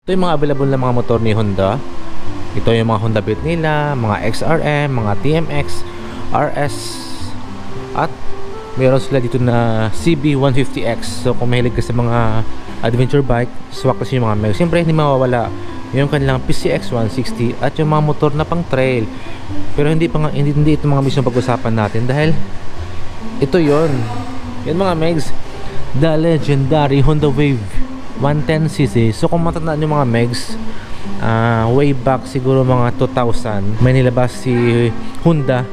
Ito yung mga available na mga motor ni Honda. Ito yung mga Honda Beat nila, mga XRM, mga TMX, RS, at meron sila dito na CB150X. So kung mahilig ka sa mga adventure bike, swak kasi yung mga meron. Siyempre hindi mawawala yung kanilang PCX 160 at yung mga motor na pang trail. Pero hindi ito mga mismo pag-usapan natin dahil ito yon mga megs, the legendary Honda Wave 110cc. So kung matandaan yung mga megs, way back siguro mga 2000, may nilabas si Honda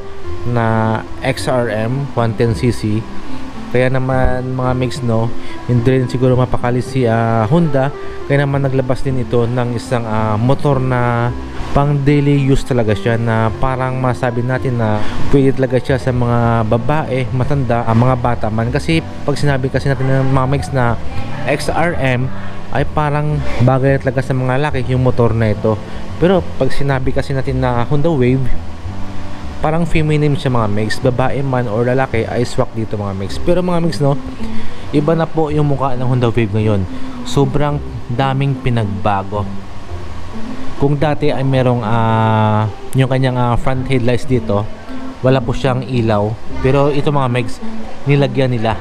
na XRM 110cc. Kaya naman mga megs, no, hindi rin siguro mapakali si Honda. Kaya naman naglabas din ito ng isang motor na pang daily use talaga siya, na parang masabi natin na pwede talaga siya sa mga babae, matanda, mga bata man. Kasi pag sinabi kasi natin ng mga megs na XRM ay parang bagay talaga sa mga lalaki yung motor na ito. Pero pag sinabi kasi natin na Honda Wave, parang feminine siya mga megs, babae man or lalaki ay swak dito mga megs. Pero mga megs, no, iba na po yung mukha ng Honda Wave ngayon. Sobrang daming pinagbago. Kung dati ay merong yung kanyang front headlights dito, wala po siyang ilaw. Pero ito mga megs, nilagyan nila.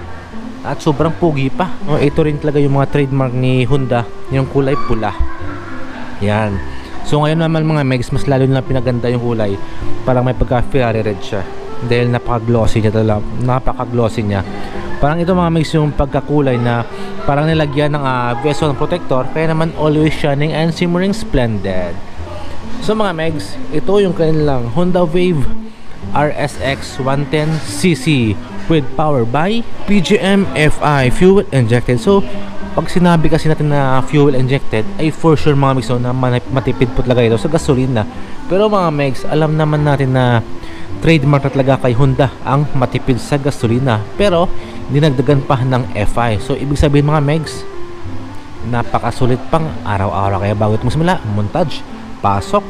At sobrang pugi pa. Ito rin talaga yung mga trademark ni Honda, yung kulay pula. Yan. So ngayon naman mga megs, mas lalo nila pinaganda yung kulay. Parang may pagka Ferrari red siya. Dahil napaka-glossy niya talaga. Napaka-glossy niya. Parang ito mga megs yung pagkakulay na parang nilagyan ng vessel protector, kaya naman always shining and shimmering splendid. So mga megs, ito yung kanilang Honda Wave RSX 110cc with power by PGM FI fuel injected. So pag sinabi kasi natin na fuel injected, ay for sure mga megs, na matipid po talaga ito sa gasolina. Pero mga megs, alam naman natin na trademark na talaga kay Honda ang matipid sa gasolina, pero dinagdagan pa ng FI. So ibig sabihin mga megs, napakasulit pang araw-araw. Kaya bago ito magsimula, montage, pasok.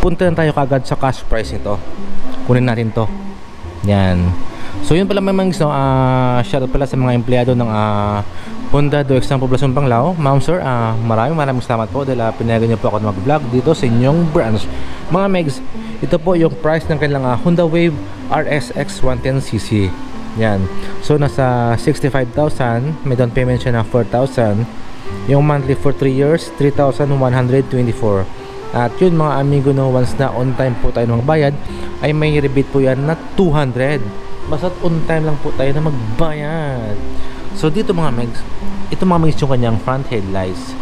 Punta na tayo kagad sa cash price nito. Kunin natin to. Yan. So yun pala mga megs, no, shoutout pala sa mga empleyado ng Honda Doex ng Poblacion Panglao. Ma'am sir, maraming salamat po dahil pinayagan niyo po ako na mag-vlog dito sa inyong branch. Mga megs, ito po yung price ng kanilang Honda Wave RSX 110cc. Yan. So nasa 65,000, may down payment siya na 4,000. Yung monthly for 3 years, 3,124. At yun mga amigo, no, once na on time po tayo magbayad, ay may rebate po yan na 200. Basta't on time lang po tayo na magbayad. So dito mga megs, ito mga megs yung kanyang front headlights.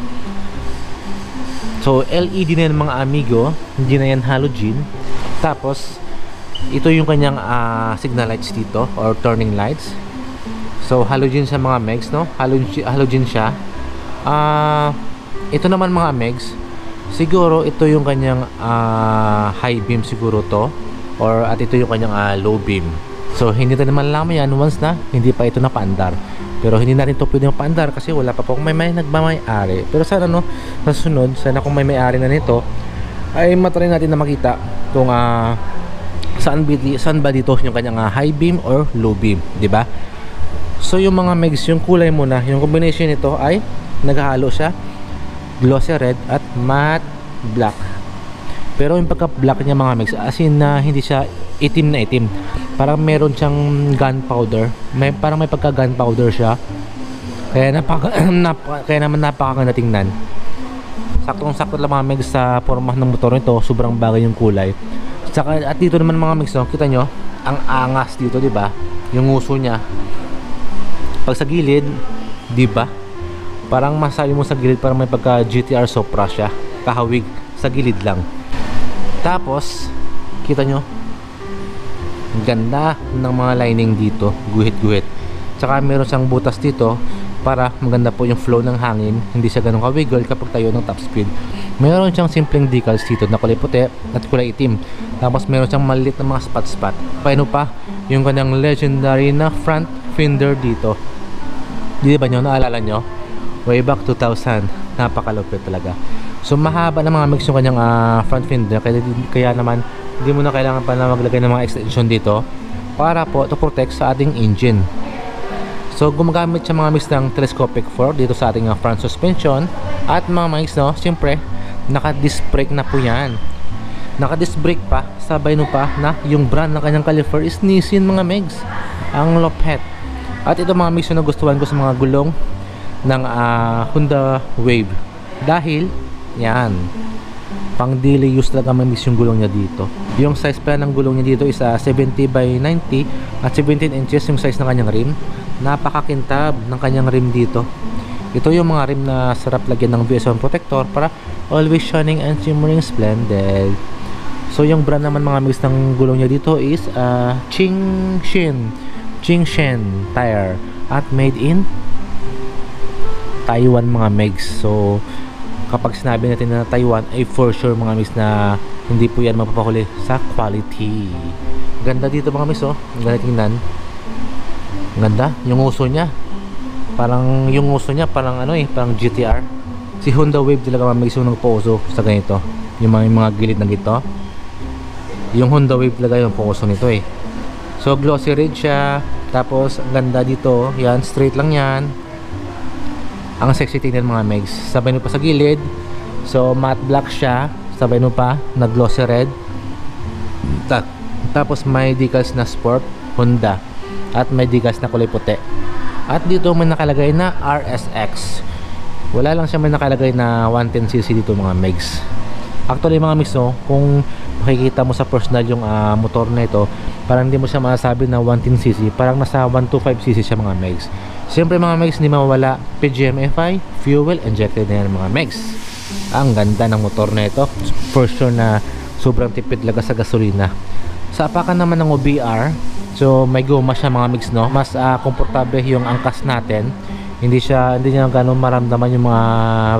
So LED na yan mga amigo, hindi na yan halogen. Tapos ito yung kanyang signal lights dito or turning lights. So halogen siya mga megs, no? Halogen siya. Ito naman mga megs, siguro ito yung kanyang high beam siguro to, or at ito yung kanyang low beam. So hindi natin malalaman yan once na hindi pa ito napaandar. Pero hindi natin ito pwede mapaandar kasi wala pa po kung may nagmamay-ari. Pero sana, no, sa sunod, sana kung may may-ari na nito ay matry natin na makita kung saan ba dito yung kanyang high beam or low beam, di ba? So yung mga megs, yung kulay muna, yung combination nito ay naghahalo siya glossy red at matte black. Pero yung pagka black niya mga megs, as in hindi siya itim na itim, parang meron siyang gunpowder, parang may pagka gunpowder siya. Kaya kaya naman napakaganda tingnan. Saktong-sakto lang mga megs sa forma ng motor nito, sobrang bagay yung kulay. Saka, at dito naman mga megs, no, kita nyo ang angas dito, di ba? Yung uso niya pag sa gilid, di ba? Parang masabi mo sa gilid, parang may pagka GTR Supra siya, kahawig sa gilid lang. Tapos kita nyo, ganda ng mga lining dito, guhit-guhit. Tsaka meron siyang butas dito para maganda po yung flow ng hangin, hindi siya ganun ka-wiggle kapag tayo ng top speed. Meron siyang simpleng decals dito na kulay puti at kulay itim. Tapos meron siyang maliit na mga spot-spot. Paano pa yung kanyang legendary na front fender dito. Di ba nyo, naalala nyo? way back 2000. Napakalupit talaga. So mahaba na mga mix yung kanyang front fender, kaya naman hindi mo na kailangan pa na maglagay ng mga extension dito para po to protect sa ating engine. So gumagamit siya mga mix ng telescopic fork dito sa ating front suspension, at mga mix, no, siyempre naka disc brake na po yan. Naka disc brake pa, sabay no pa na yung brand ng kanyang caliper is Nissin mga megs. Ang lopet. At ito mga mix yung nagustuhan ko sa mga gulong ng Honda Wave, dahil yan, pang daily use talaga mamiss yung gulong niya dito. Yung size pa ng gulong niya dito is 70 by 90 at 17 inches yung size ng kanyang rim. Napakakintab ng kanyang rim dito. Ito yung mga rim na sarap lagyan ng VS1 protector para always shining and shimmering splendid. So yung brand naman mga mix ng gulong niya dito is Qingshen tire, at made in Taiwan mga megs. So kapag sinabi natin na Taiwan, ay for sure mga miss na hindi po yan mapapahuli sa quality. Ganda dito mga miss, oh. Ganda tingnan. Ganda. Yung uso niya, parang parang GTR. Si Honda Wave talaga mga miss yung nagpo-uso sa ganito. Yung mga gilid na gito. Yung Honda Wave talaga yung po-uso nito eh. So glossy red siya. Tapos ang ganda dito. Yan, straight lang yan. Ang sexy tingnan mga megs. Sabay mo pa sa gilid. So matte black siya. Sabay mo pa na glossy red. Tapos may decals na sport Honda. At may decals na kulay puti. At dito may nakalagay na RSX. Wala lang siya may nakalagay na 110cc dito mga megs. Actually mga megs, no, kung makikita mo sa personal yung motor na ito, parang hindi mo siya masasabi na 110cc. Parang nasa 125cc siya mga megs. Siyempre mga megs, hindi mawala PGM-FI, fuel injected na yan mga megs. Ang ganda ng motor na ito. For sure na sobrang tipid talaga sa gasolina. Sa apakan naman ng OBR, so may goma siya mga megs, no. Mas komportable yung angkas natin. Hindi niya gano'ng maramdaman yung mga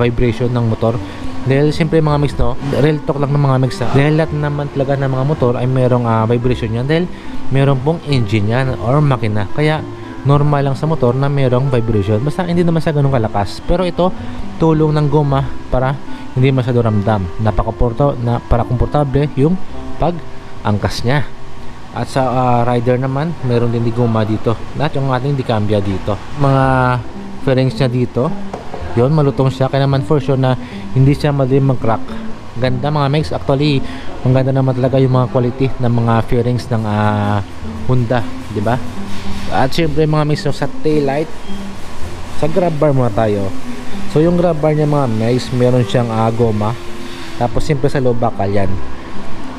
vibration ng motor. Dahil siyempre mga megs, no, real talk lang ng mga megs, dahil lahat naman talaga ng mga motor ay merong vibration yan, dahil meron pong engine yan or makina. Kaya normal lang sa motor na merong vibration, basta hindi naman siya ganun kalakas. Pero ito, tulong ng goma para hindi masyado ramdam. Para komportable yung pag-angkas niya. At sa rider naman, meron din di goma dito. At yung ating di cambia dito. Mga fairings niya dito, yun, malutong siya. Kaya naman for sure na hindi siya madaling mag-crack. Ganda mga megs. Actually, ang ganda naman talaga yung mga quality ng mga fairings ng Honda, di ba? At syempre mga megs, sa tail light, sa grab bar muna tayo. So yung grab bar niya mga megs, meron siyang goma. Tapos siyempre sa loob bakal yan.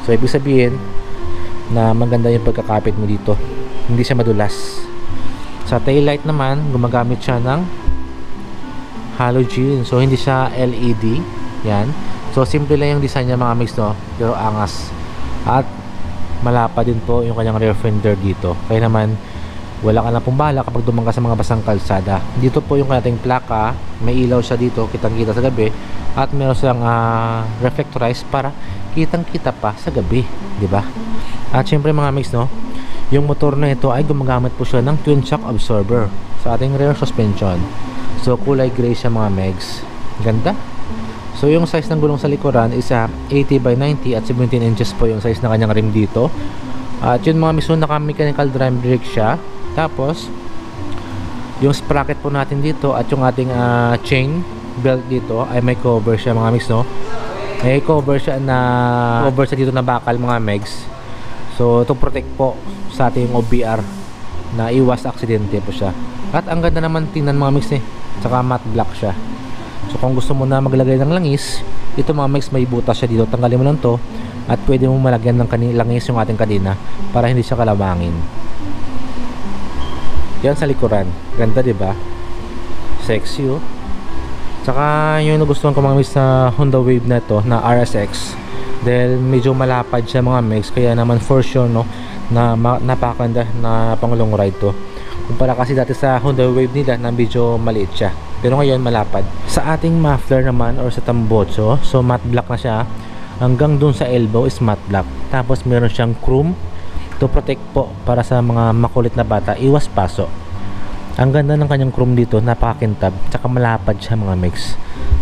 So ibig sabihin na maganda yung pagkakapit mo dito, hindi siya madulas. Sa tail light naman, gumagamit siya ng halogen. So hindi siya LED. Yan. So simple lang yung design niya mga megs, no, pero angas. At malapa din po yung kanyang rear fender dito. Kaya naman wala ka na pong bahala kapag dumang ka sa mga basang kalsada. Dito po yung kanyang plaka, may ilaw siya dito, kitang kita sa gabi, at meron silang reflectorize para kitang kita pa sa gabi, di ba? At syempre mga mix, no, yung motor na ito ay gumagamit po siya ng twin shock absorber sa ating rear suspension. So kulay gray siya mga megs. Ganda. So yung size ng gulong sa likuran is 80 by 90 at 17 inches po yung size ng kanyang rim dito. At yun mga mix, naka mechanical drum brake siya. Tapos yung sprocket po natin dito at yung ating chain belt dito ay may cover siya mga mix, no. May cover siya dito na bakal mga megs. So to protect po sa ating OBR na iwas aksidente po siya. At ang ganda naman tingnan mga mix, saka matte black siya. So kung gusto mo na maglagay ng langis, ito mga mix, may butas siya dito. Tanggalin mo lang to at pwede mo malagyan ng langis yung ating kadena para hindi siya kalawangin. Yan sa likuran. Ganda, diba? Sexy, oh. Tsaka yung nagustuhan ko mga mix sa Honda Wave na to na RSX, dahil medyo malapad siya mga mix, kaya naman for sure, no, na napakaganda na pang long ride to. Kumpara kasi dati sa Honda Wave nila na medyo maliit siya, pero ngayon malapad. Sa ating muffler naman or sa tambotso, so matte black na siya. Hanggang dun sa elbow is matte black. Tapos meron siyang chrome to protect po para sa mga makulit na bata, iwas paso. Ang ganda ng kanyang chrome dito, napakakintab, tsaka malapad siya mga mix.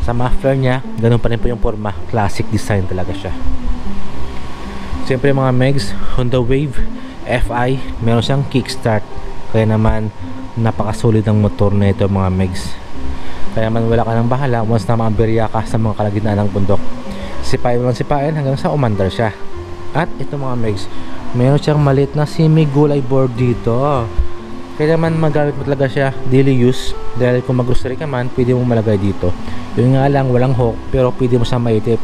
Sa muffler niya, ganun pa rin po yung forma, classic design talaga siya. Siyempre mga megs, Honda Wave FI, meron siyang kickstart, kaya naman napakasulit ng motor na ito mga megs. Kaya man wala ka nang bahala once na maaberya ka sa mga kalagitnaan ng bundok, sipain mo lang sipain hanggang sa umandar siya. At ito mga megs, meron siyang maliit na semi gulay board dito, kaya naman magamit mo talaga siya daily use, dahil kung mag-grocery ka man, pwede mo malagay dito. Yun nga lang, walang hook, pero pwede mo siya maitip,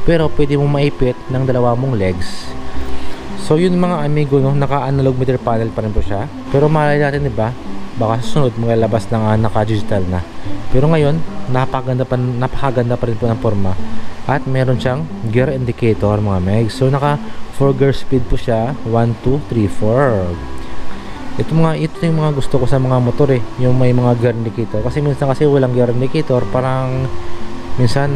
pero pwede mo maipit ng dalawa mong legs. So yun mga amigo, no, naka-analog meter panel pa rin po siya, pero malay natin diba, baka susunod maglalabas na naka-digital na. Pero ngayon, napakaganda pa rin po ng forma. At meron siyang gear indicator mga megs. So naka 4 gear speed po siya, 1, 2, 3, 4. Ito yung mga gusto ko sa mga motor yung may mga gear indicator. Kasi minsan kasi walang gear indicator, parang minsan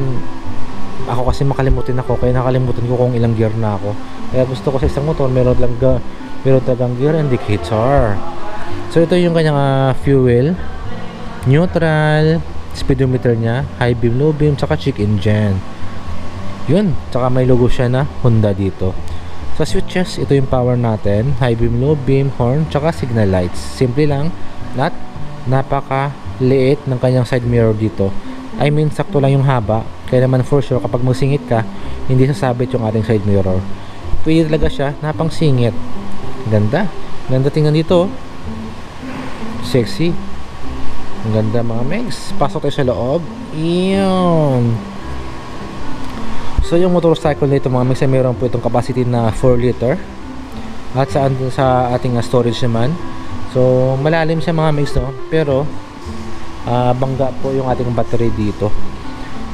ako kasi makalimutin ako, kaya nakalimutan ko kung ilang gear na ako. Kaya gusto ko sa isang motor meron talagang gear indicator. So ito yung kanyang fuel, neutral, speedometer niya, high beam, low beam, tsaka check engine. Yun, tsaka may logo siya na Honda dito. Sa switches, ito yung power natin, high beam, low beam, horn, tsaka signal lights. Simple lang, at napaka-liit ng kanyang side mirror dito. I mean, sakto lang yung haba, kaya naman for sure kapag magsingit ka, hindi sasabit yung ating side mirror. Pwede talaga siya napang singit. Ganda tingnan dito. Sexy. Ang ganda mga megs. Pasok tayo sa loob. Iyon. So yung motorcycle nito mga megs, mayroon po itong capacity na 4 liter. At sa ating storage naman, so malalim siya mga megs, no? Pero bangga po yung ating battery dito.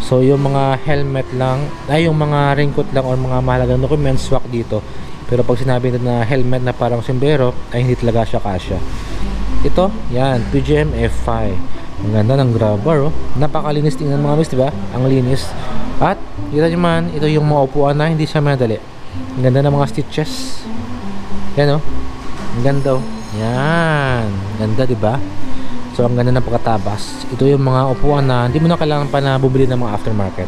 So yung mga helmet lang, yung mga raincoat lang or mga mahalagang documents, swak dito. Pero pag sinabi nito na helmet na parang sombrero, ay hindi talaga siya kasya. Ito, yan, PGM F5. Ang ganda ng grabber, oh. Napakalinis tingnan mga megs, diba? Ang linis. At kita nyo man, ito yung mga upuan na hindi siya madali. Ang ganda ng mga stitches. Yan, oh. Ang ganda, oh. Yan. Ganda, diba? So ang ganda ng pagkatabas. Ito yung mga upuan na hindi mo na kailangan pa na bumili ng mga aftermarket.